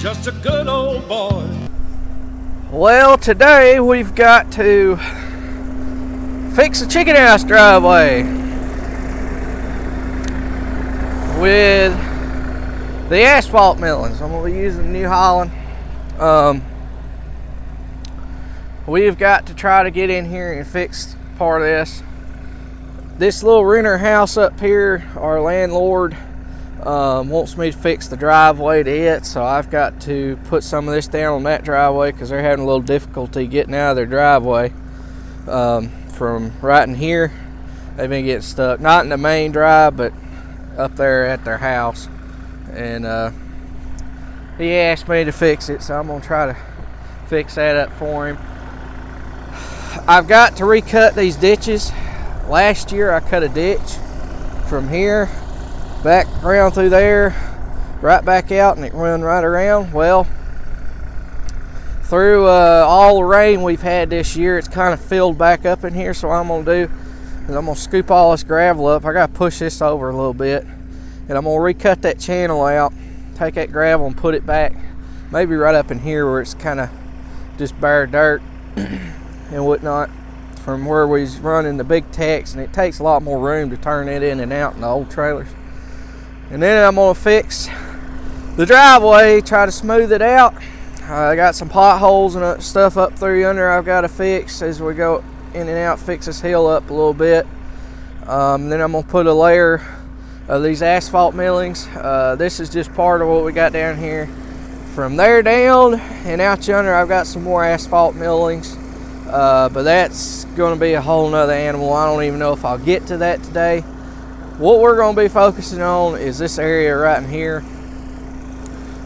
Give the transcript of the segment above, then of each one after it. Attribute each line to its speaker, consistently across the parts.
Speaker 1: just a good old boy.
Speaker 2: Well, today we've got to fix the chicken house driveway with the asphalt millings. I'm going to be using New Holland. We've got to try to get in here and fix part of this. This little renter house up here, our landlord wants me to fix the driveway to it, so I've got to put some of this down on that driveway because they're having a little difficulty getting out of their driveway from right in here. They've been getting stuck, not in the main drive, but up there at their house. And he asked me to fix it, so I'm gonna try to fix that up for him. I've got to recut these ditches. Last year I cut a ditch from here back around through there, right back out, and it run right around. Well, through all the rain we've had this year, it's kind of filled back up in here. So what I'm gonna do is I'm gonna scoop all this gravel up. I gotta push this over a little bit, and I'm gonna recut that channel out, take that gravel and put it back maybe right up in here where it's kind of just bare dirt and whatnot from where we was running the big techs, and it takes a lot more room to turn it in and out in the old trailers. And then I'm gonna fix the driveway, try to smooth it out. I got some potholes and stuff up through yonder I've got to fix as we go in and out, fix this hill up a little bit. Then I'm gonna put a layer of these asphalt millings. This is just part of what we got down here. From there down and out yonder, I've got some more asphalt millings, but that's gonna be a whole nother animal. I don't even know if I'll get to that today. What we're gonna be focusing on is this area right in here.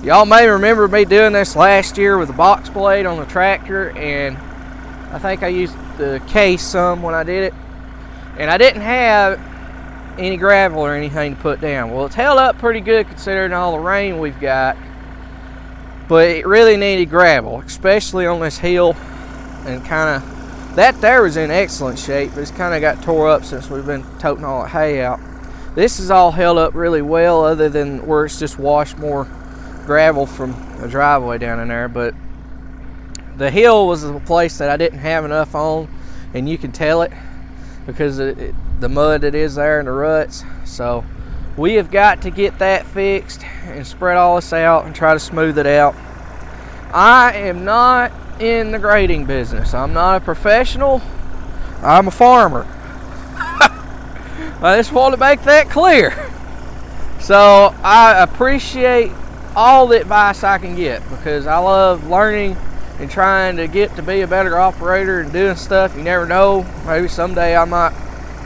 Speaker 2: Y'all may remember me doing this last year with a box blade on the tractor, and I think I used the case some when I did it, and I didn't have any gravel or anything to put down. Well, it's held up pretty good considering all the rain we've got, but it really needed gravel, especially on this hill. And kind of that there was in excellent shape, but it's kind of got tore up since we've been toting all the hay out. This is all held up really well, other than where it's just washed more gravel from the driveway down in there. But the hill was a place that I didn't have enough on, and you can tell it because the mud that is there and the ruts. So we have got to get that fixed and spread all this out and try to smooth it out. I am not in the grading business. I'm not a professional. I'm a farmer. I just want to make that clear. So I appreciate all the advice I can get because I love learning and trying to get to be a better operator and doing stuff. You never know, maybe someday I might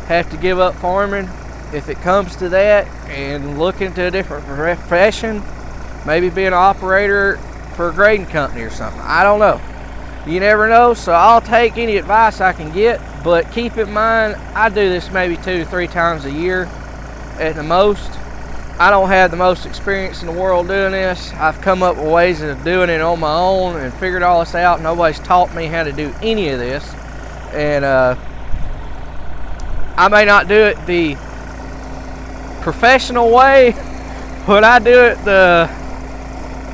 Speaker 2: have to give up farming if it comes to that and look into a different profession, maybe be an operator for a grading company or something. I don't know. You never know, so I'll take any advice I can get, but keep in mind, I do this maybe 2 to 3 times a year at the most. I don't have the most experience in the world doing this. I've come up with ways of doing it on my own and figured all this out. Nobody's taught me how to do any of this. And I may not do it the professional way, but I do it the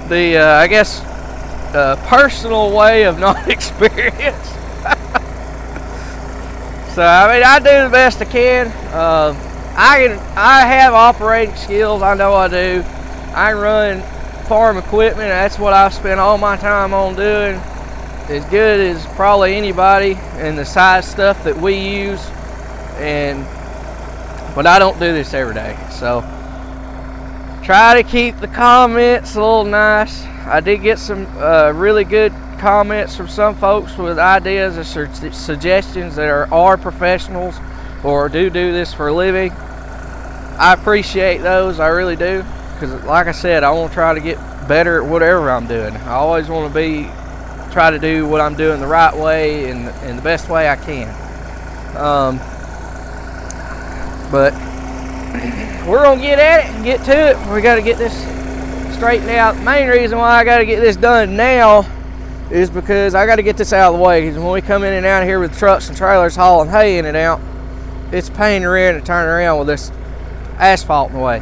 Speaker 2: I guess personal way of non-experience. So I mean, I do the best I can. I have operating skills. I know I do. I run farm equipment. That's what I've spent all my time on doing. As good as probably anybody in the size stuff that we use. But I don't do this every day. So try to keep the comments a little nice. I did get some really good comments from some folks with ideas or suggestions that are professionals or do this for a living. I appreciate those, I really do, because like I said, I want to try to get better at whatever I'm doing. I always want to try to do what I'm doing the right way and the best way I can. But we're gonna get at it and get to it. We got to get this straightened out. The main reason why I got to get this done now is because I got to get this out of the way. Because when we come in and out here with trucks and trailers hauling hay in and out, it's a pain in the rear to turn around with this asphalt in the way.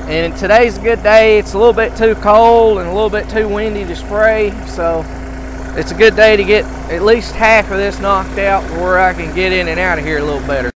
Speaker 2: And today's a good day. It's a little bit too cold and a little bit too windy to spray, so it's a good day to get at least half of this knocked out where I can get in and out of here a little better.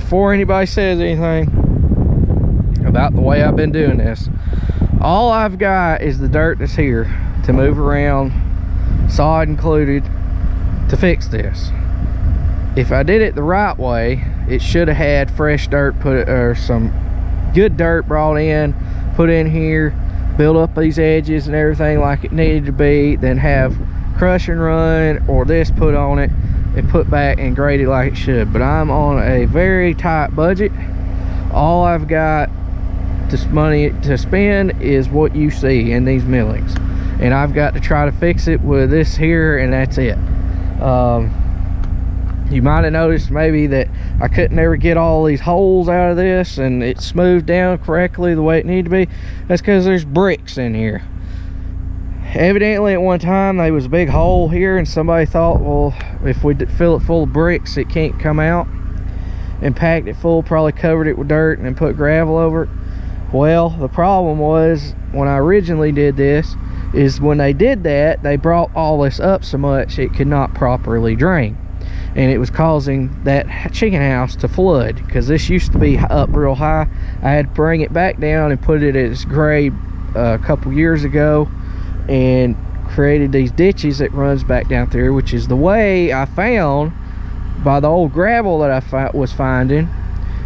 Speaker 2: before anybody says anything about the way I've been doing this, all I've got is the dirt that's here to move around, sod included, to fix this. If I did it the right way, it should have had fresh dirt put, or some good dirt brought in, put in here, build up these edges and everything like it needed to be, then have crush and run or this put on it and put back and grade it like it should. But I'm on a very tight budget. All I've got this money to spend is what you see in these millings, and I've got to try to fix it with this here, and that's it. You might have noticed maybe that I couldn't ever get all these holes out of this and it smoothed down correctly the way it needed to be. That's because there's bricks in here. Evidently at one time there was a big hole here, and somebody thought, well, if we fill it full of bricks it can't come out, and packed it full, probably covered it with dirt and then put gravel over it. Well, the problem was, when I originally did this, is when they did that, they brought all this up so much it could not properly drain, and it was causing that chicken house to flood, because this used to be up real high. I had to bring it back down and put it at its grade a couple years ago, and created these ditches that runs back down through, which is the way I found by the old gravel that I was finding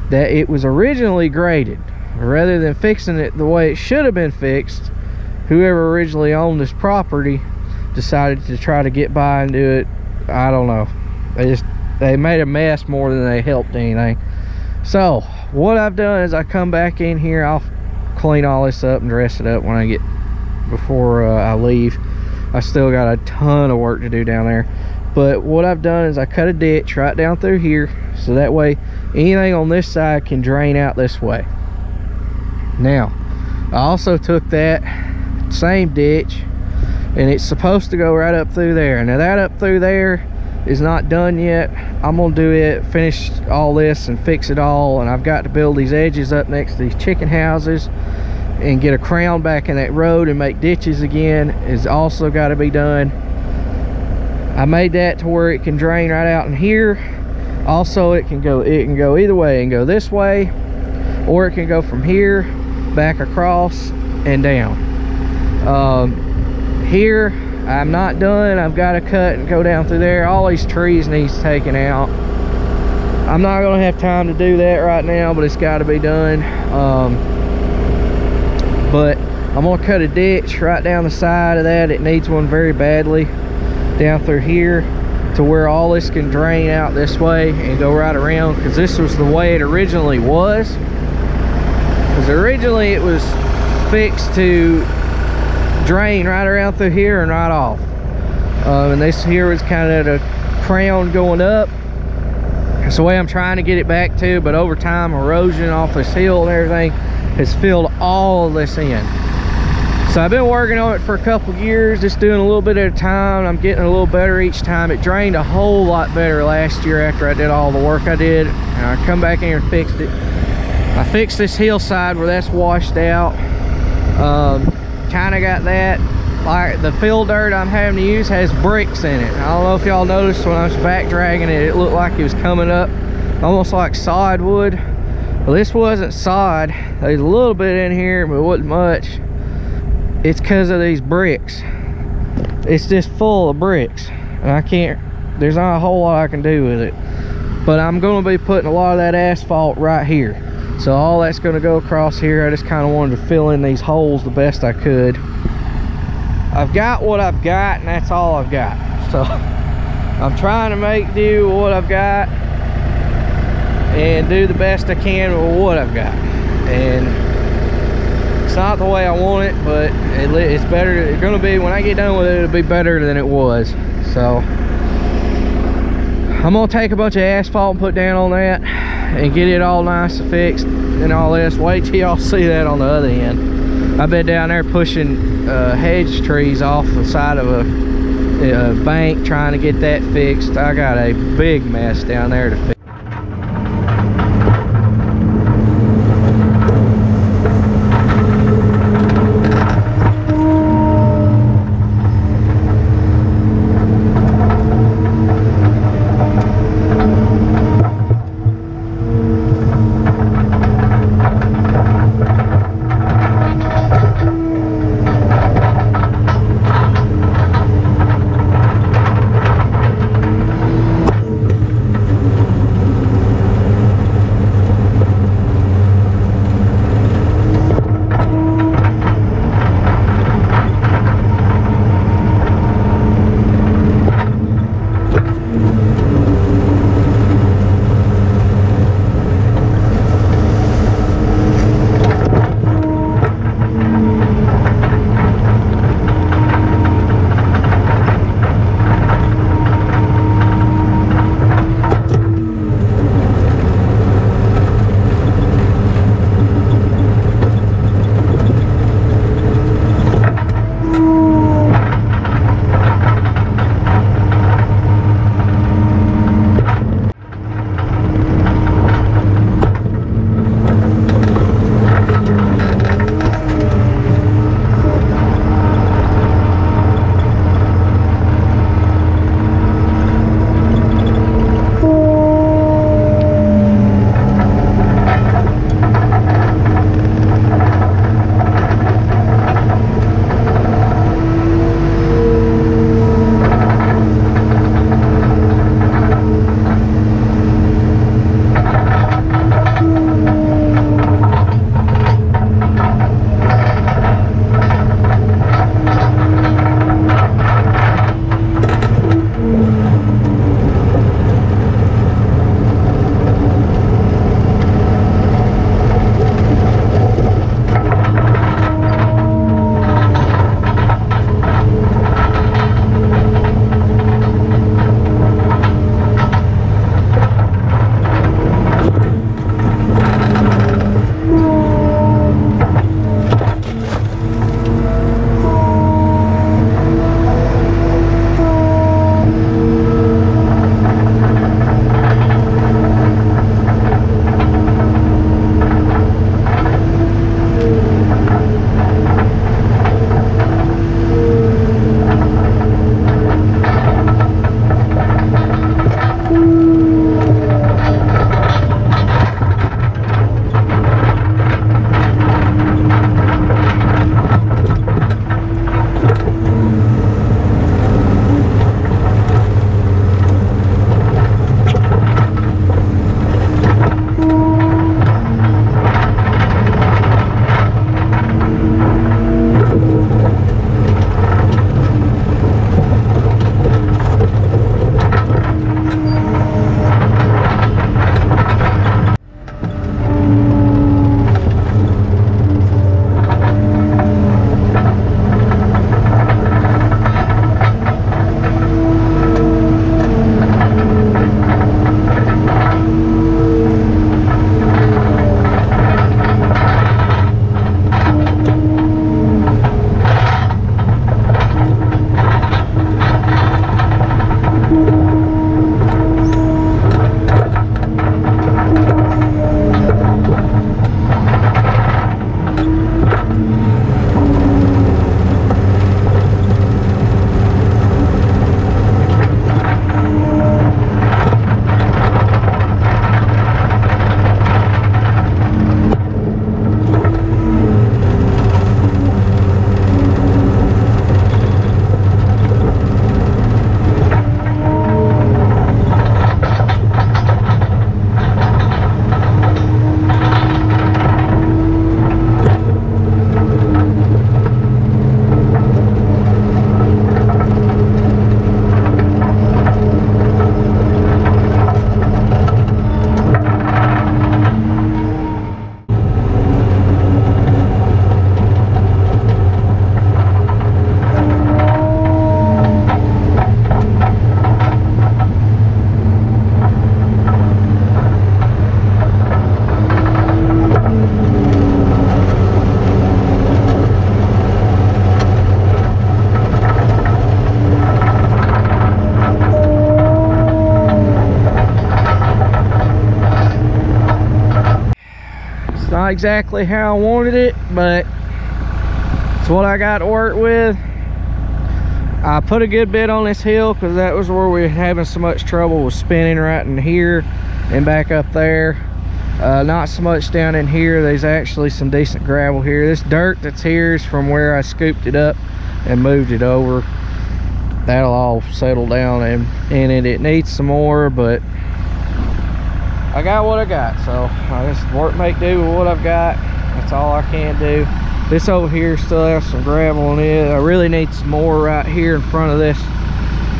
Speaker 2: that it was originally graded. Rather than fixing it the way it should have been fixed, whoever originally owned this property decided to try to get by and do it. I don't know, they made a mess more than they helped anything. So what I've done is I come back in here, I'll clean all this up and dress it up when I get before I leave. I still got a ton of work to do down there, but what I've done is I cut a ditch right down through here, so that way anything on this side can drain out this way. Now I also took that same ditch, and it's supposed to go right up through there. Now that up through there is not done yet. I'm gonna do it, finish all this and fix it all, and I've got to build these edges up next to these chicken houses and get a crown back in that road and make ditches again. Is also got to be done. I made that to where it can drain right out in here. Also it can go either way, and go this way, or it can go from here back across and down. Here I'm not done. I've got to cut and go down through there. All these trees needs taken out. I'm not gonna have time to do that right now, but it's got to be done. But I'm gonna cut a ditch right down the side of that. It needs one very badly down through here, to where all this can drain out this way and go right around, because this was the way it originally was. Because originally it was fixed to drain right around through here and right off, and this here was kind of the crown going up. That's the way I'm trying to get it back to, but over time erosion off this hill and everything has filled all of this in. So I've been working on it for a couple years, just doing a little bit at a time. I'm getting a little better each time. It drained a whole lot better last year after I did all the work I did, and I come back in here and fixed it. I fixed this hillside where that's washed out. Kind of got that, like the fill dirt I'm having to use has bricks in it. I don't know if y'all noticed when I was back dragging it, it looked like it was coming up almost like sod would. Well, this wasn't sod. There's a little bit in here, but it wasn't much. It's because of these bricks. It's just full of bricks, and I can't, there's not a whole lot I can do with it. But I'm going to be putting a lot of that asphalt right here, so all that's going to go across here. I just kind of wanted to fill in these holes the best I could. I've got what I've got, and that's all I've got. So I'm trying to make do with what I've got and do the best I can with what I've got. And it's not the way I want it, but it's better. It's going to be, when I get done with it, it'll be better than it was. So I'm going to take a bunch of asphalt and put down on that and get it all nice and fixed and all this. Wait till y'all see that on the other end. I've been down there pushing hedge trees off the side of a bank trying to get that fixed. I got a big mess down there to fix. exactly how I wanted it, but it's what I got to work with. I put a good bit on this hill because that was where we were having so much trouble with spinning, right in here and back up there. Not so much down in here. There's actually some decent gravel here. This dirt that's here is from where I scooped it up and moved it over. That'll all settle down and in it. It needs some more, but I got what I got, so I just make do with what I've got. That's all I can do. This over here still has some gravel in it. I really need some more right here in front of this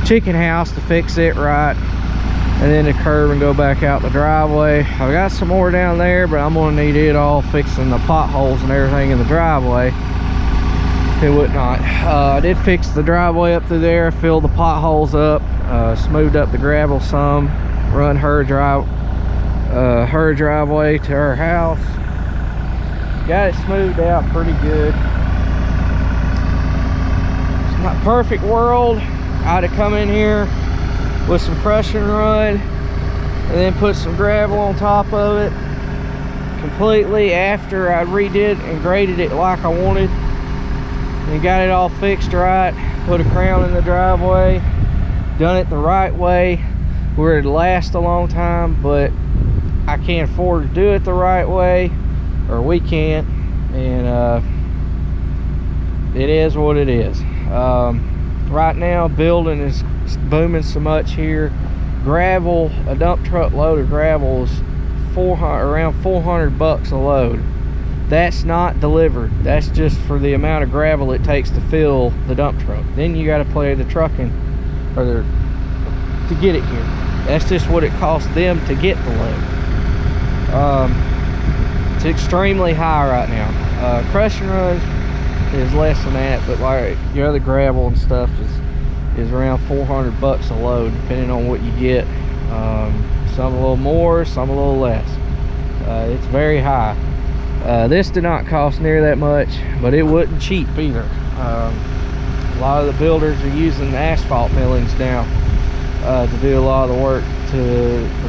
Speaker 2: chicken house to fix it right, and then the curb and go back out the driveway. I've got some more down there, but I'm gonna need it all fixing the potholes and everything in the driveway and whatnot. I did fix the driveway up through there, filled the potholes up, smoothed up the gravel some, run her driveway to her house. Got it smoothed out pretty good. It's not a perfect world. I'd have come in here with some crush and run and then put some gravel on top of it completely after I redid and graded it like I wanted and got it all fixed right. Put a crown in the driveway, done it the right way where it'd last a long time, but I can't afford to do it the right way, or we can't, and it is what it is. Right now building is booming so much here. Gravel, a dump truck load of gravel is around 400 bucks a load. That's not delivered. That's just for the amount of gravel it takes to fill the dump truck. Then you got to pay the trucking or to get it here. That's just what it costs them to get the load. It's extremely high right now. Crush and runs is less than that, but like your other gravel and stuff is around 400 bucks a load, depending on what you get. Some a little more, some a little less. It's very high. This did not cost near that much, but it wasn't cheap either. A lot of the builders are using asphalt millings now to do a lot of the work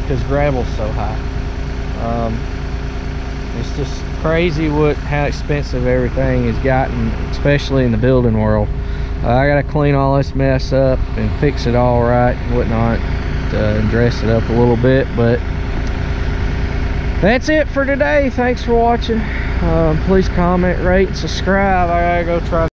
Speaker 2: because gravel's so high. It's just crazy how expensive everything has gotten, especially in the building world. I gotta clean all this mess up and fix it all right and whatnot, and dress it up a little bit, but that's it for today. Thanks for watching. Please comment, rate, and subscribe. I gotta go try